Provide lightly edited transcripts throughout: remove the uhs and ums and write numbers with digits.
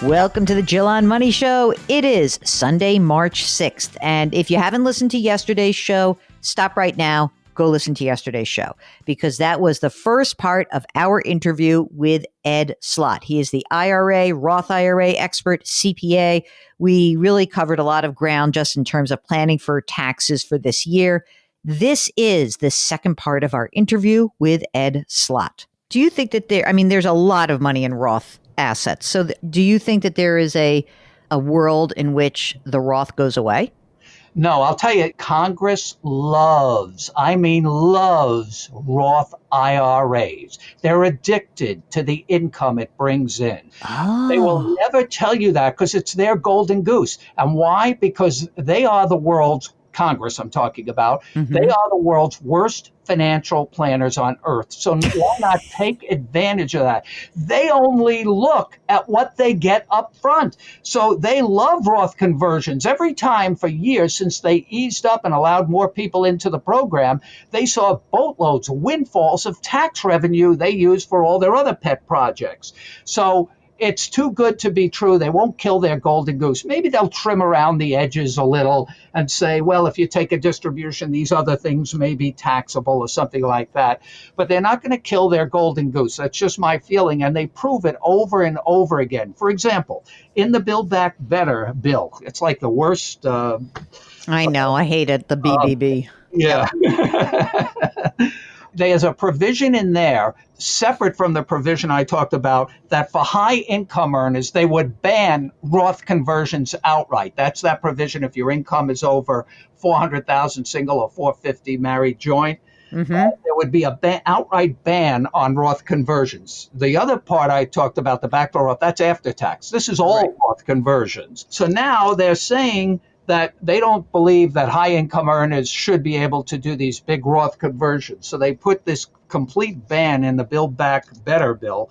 Welcome to the Jill on Money Show. It is Sunday, March 6th. And if you haven't listened to yesterday's show, stop right now. Go listen to yesterday's show because that was the first part of our interview with Ed Slott. He is the IRA, Roth IRA expert, CPA. We really covered a lot of ground just in terms of planning for taxes for this year. This is the second part of our interview with Ed Slott. Do you think that there's a lot of money in Roth assets. So do you think that there is a world in which the Roth goes away? No, I'll tell you, Congress loves Roth IRAs. They're addicted to the income it brings in. Oh. They will never tell you that because it's their golden goose. And why? Because they are the world's Congress I'm talking about. Mm-hmm. They are the world's worst financial planners on earth. So why not take advantage of that? They only look at what they get up front. So they love Roth conversions. Every time for years since they eased up and allowed more people into the program, they saw boatloads of windfalls of tax revenue they use for all their other pet projects. So it's too good to be true. They won't kill their golden goose. Maybe they'll trim around the edges a little and say, well, if you take a distribution, these other things may be taxable or something like that. But they're not going to kill their golden goose. That's just my feeling. And they prove it over and over again. For example, in the Buildback Better bill, it's like the worst. I know. I hate it. The BBB. Yeah. There's a provision in there, separate from the provision I talked about, that for high income earners, they would ban Roth conversions outright. That's that provision if your income is over $400,000 single or $450,000 married joint. Mm-hmm. There would be a outright ban on Roth conversions. The other part I talked about, the Backdoor Roth, that's after tax. This is all right. Roth conversions. So now they're saying that they don't believe that high-income earners should be able to do these big Roth conversions. So they put this complete ban in the Buildback Better bill.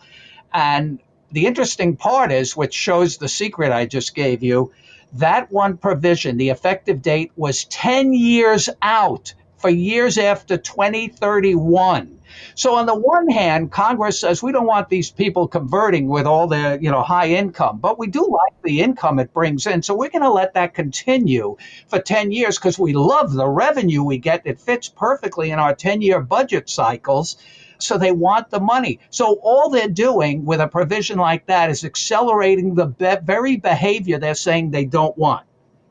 And the interesting part is, which shows the secret I just gave you, that one provision, the effective date was 10 years out, for years after 2031. So on the one hand, Congress says we don't want these people converting with all their, high income, but we do like the income it brings in. So we're going to let that continue for 10 years because we love the revenue we get. It fits perfectly in our 10-year budget cycles. So they want the money. So all they're doing with a provision like that is accelerating the very behavior they're saying they don't want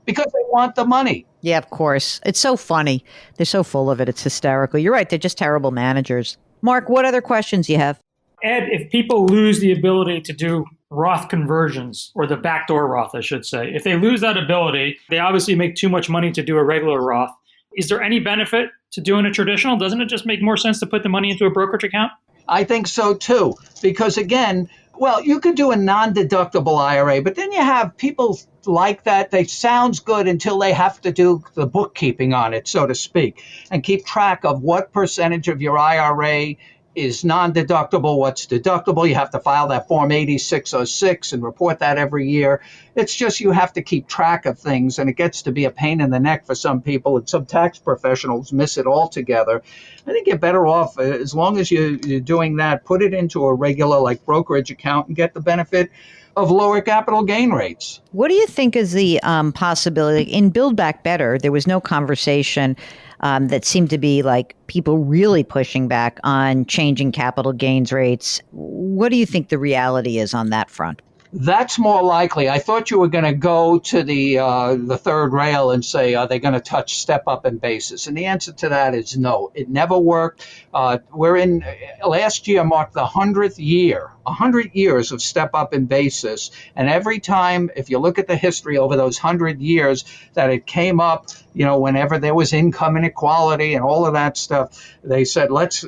because they want the money. Yeah, of course. It's so funny. They're so full of it. It's hysterical. You're right. They're just terrible managers. Mark, what other questions you have? Ed, if people lose the ability to do Roth conversions, or the backdoor Roth, I should say, if they lose that ability, they obviously make too much money to do a regular Roth. Is there any benefit to doing a traditional? Doesn't it just make more sense to put the money into a brokerage account? I think so, too, because, again, you could do a non-deductible IRA, but then you have people like that. They sounds good until they have to do the bookkeeping on it, so to speak, and keep track of what percentage of your IRA is non-deductible, what's deductible. You have to file that Form 8606 and report that every year. It's just you have to keep track of things, and it gets to be a pain in the neck for some people, and some tax professionals miss it altogether. I think you're better off, as long as you're doing that, put it into a regular brokerage account and get the benefit of lower capital gain rates. What do you think is the possibility? In Build Back Better, there was no conversation that seemed to be like people really pushing back on changing capital gains rates. What do you think the reality is on that front? That's more likely. I thought you were going to go to the third rail and say, are they going to touch step up in basis? And the answer to that is no. It never worked. Last year marked the 100th year, 100 years of step up in basis. And every time, if you look at the history over those 100 years that it came up, whenever there was income inequality and all of that stuff, they said, let's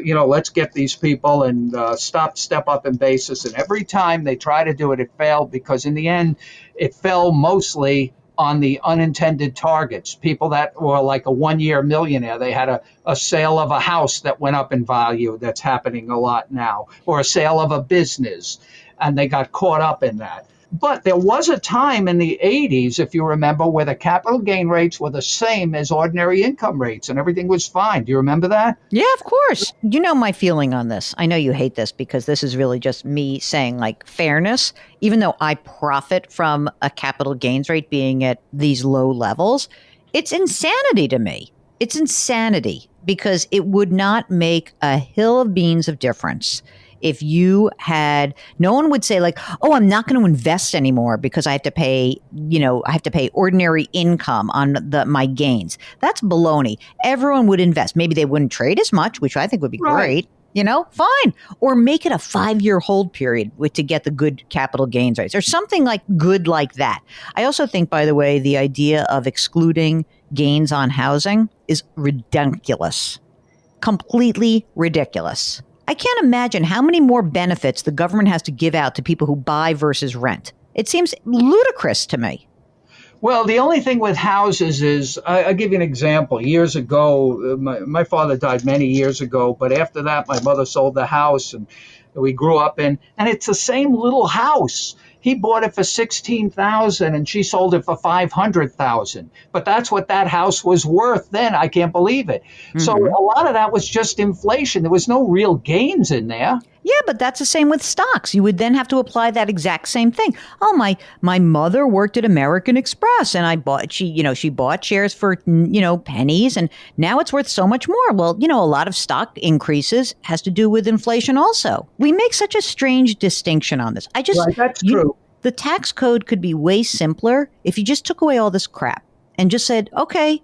get these people and stop step up in basis. And every time they try to do it, it failed because in the end, it fell mostly on the unintended targets, people that were like a one-year millionaire. They had a sale of a house that went up in value. That's happening a lot now, or a sale of a business, and they got caught up in that. But there was a time in the 80s, if you remember, where the capital gain rates were the same as ordinary income rates and everything was fine. Do you remember that? Yeah, of course. You know my feeling on this. I know you hate this because this is really just me saying like fairness, even though I profit from a capital gains rate being at these low levels. It's insanity to me. It's insanity because it would not make a hill of beans of difference if you had, no one would say like, oh, I'm not going to invest anymore because I have to pay, I have to pay ordinary income on my gains. That's baloney. Everyone would invest. Maybe they wouldn't trade as much, which I think would be great. Fine. Or make it a 5-year hold period to get the good capital gains rates or something like good like that. I also think, by the way, the idea of excluding gains on housing is ridiculous. Completely ridiculous. I can't imagine how many more benefits the government has to give out to people who buy versus rent. It seems ludicrous to me. Well, the only thing with houses is, I'll give you an example. Years ago, my father died many years ago, but after that, my mother sold the house and we grew up in, and it's the same little house. He bought it for $16,000 and she sold it for $500,000. But that's what that house was worth then. I can't believe it. Mm-hmm. So a lot of that was just inflation. There was no real gains in there. Yeah, but that's the same with stocks. You would then have to apply that exact same thing. Oh, my mother worked at American Express and she bought shares for, pennies and now it's worth so much more. Well, a lot of stock increases has to do with inflation also. We make such a strange distinction on this. Right, that's true. The tax code could be way simpler if you just took away all this crap and just said, okay,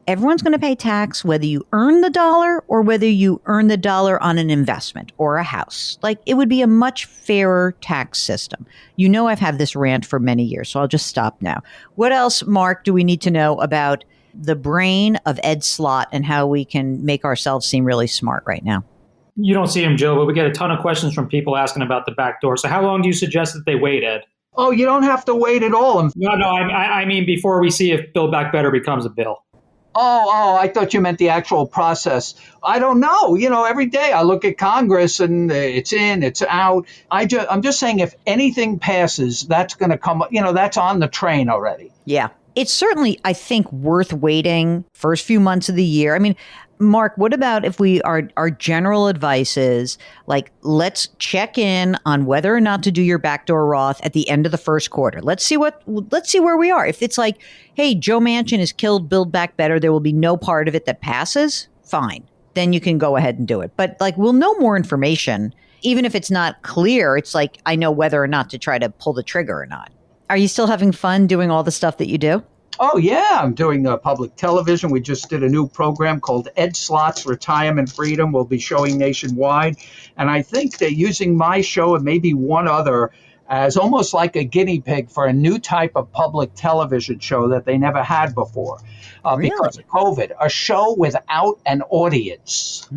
everyone's going to pay tax whether you earn the dollar or whether you earn the dollar on an investment or a house. Like, it would be a much fairer tax system. I've had this rant for many years, so I'll just stop now. What else, Mark, do we need to know about the brain of Ed Slott and how we can make ourselves seem really smart right now? You don't see him, Joe, but we get a ton of questions from people asking about the back door. So how long do you suggest that they wait, Ed? Oh, you don't have to wait at all. No, I mean before we see if Buildback Better becomes a bill. Oh, I thought you meant the actual process. I don't know. Every day I look at Congress and it's in, it's out. I'm just saying if anything passes, that's going to come, that's on the train already. Yeah. It's certainly, I think, worth waiting first few months of the year. I mean, Mark, what about if our general advice is like, let's check in on whether or not to do your backdoor Roth at the end of the first quarter. Let's see where we are. If it's like, hey, Joe Manchin has killed Buildback Better, there will be no part of it that passes. Fine. Then you can go ahead and do it. But like, we'll know more information. Even if it's not clear, it's like, I know whether or not to try to pull the trigger or not. Are you still having fun doing all the stuff that you do? Oh, yeah. I'm doing public television. We just did a new program called Ed Slott's Retirement Freedom. We'll be showing nationwide. And I think they're using my show and maybe one other as almost like a guinea pig for a new type of public television show that they never had before because of COVID. A show without an audience.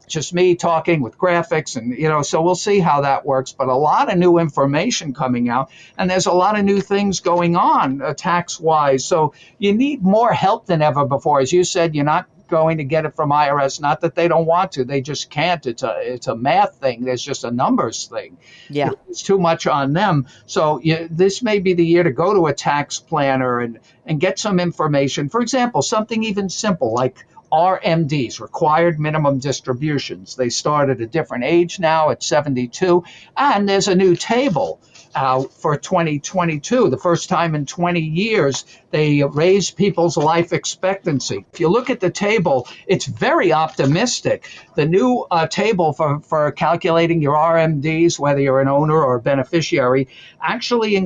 Just me talking with graphics and, so we'll see how that works. But a lot of new information coming out and there's a lot of new things going on tax-wise. So you need more help than ever before. As you said, you're not going to get it from IRS. Not that they don't want to, they just can't. It's a math thing. There's just a numbers thing. Yeah, it's too much on them. So this may be the year to go to a tax planner and get some information. For example, something even simple like RMDs, required minimum distributions. They start at a different age now at 72, and there's a new table for 2022. The first time in 20 years, they raised people's life expectancy. If you look at the table, it's very optimistic. The new table for calculating your RMDs, whether you're an owner or a beneficiary, actually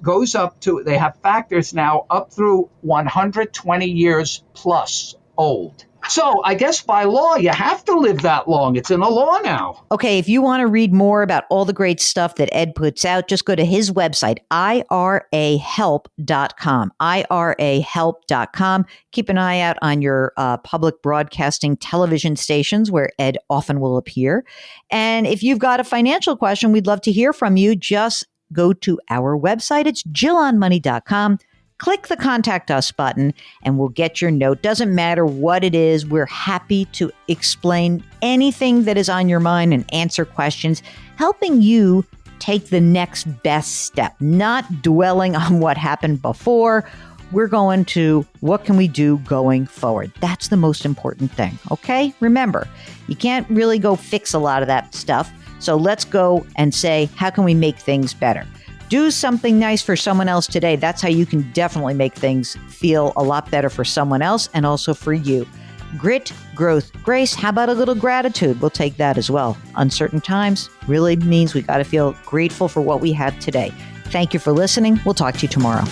goes up to, they have factors now up through 120 years plus old. So I guess by law, you have to live that long. It's in the law now. Okay, if you want to read more about all the great stuff that Ed puts out, just go to his website, IRAHelp.com, IRAHelp.com. Keep an eye out on your public broadcasting television stations where Ed often will appear. And if you've got a financial question, we'd love to hear from you. Just go to our website. It's JillOnMoney.com. Click the Contact Us button and we'll get your note. Doesn't matter what it is. We're happy to explain anything that is on your mind and answer questions, helping you take the next best step, not dwelling on what happened before. We're going to, what can we do going forward? That's the most important thing, okay? Remember, you can't really go fix a lot of that stuff. So let's go and say, how can we make things better? Do something nice for someone else today. That's how you can definitely make things feel a lot better for someone else and also for you. Grit, growth, grace. How about a little gratitude? We'll take that as well. Uncertain times really means we got to feel grateful for what we have today. Thank you for listening. We'll talk to you tomorrow.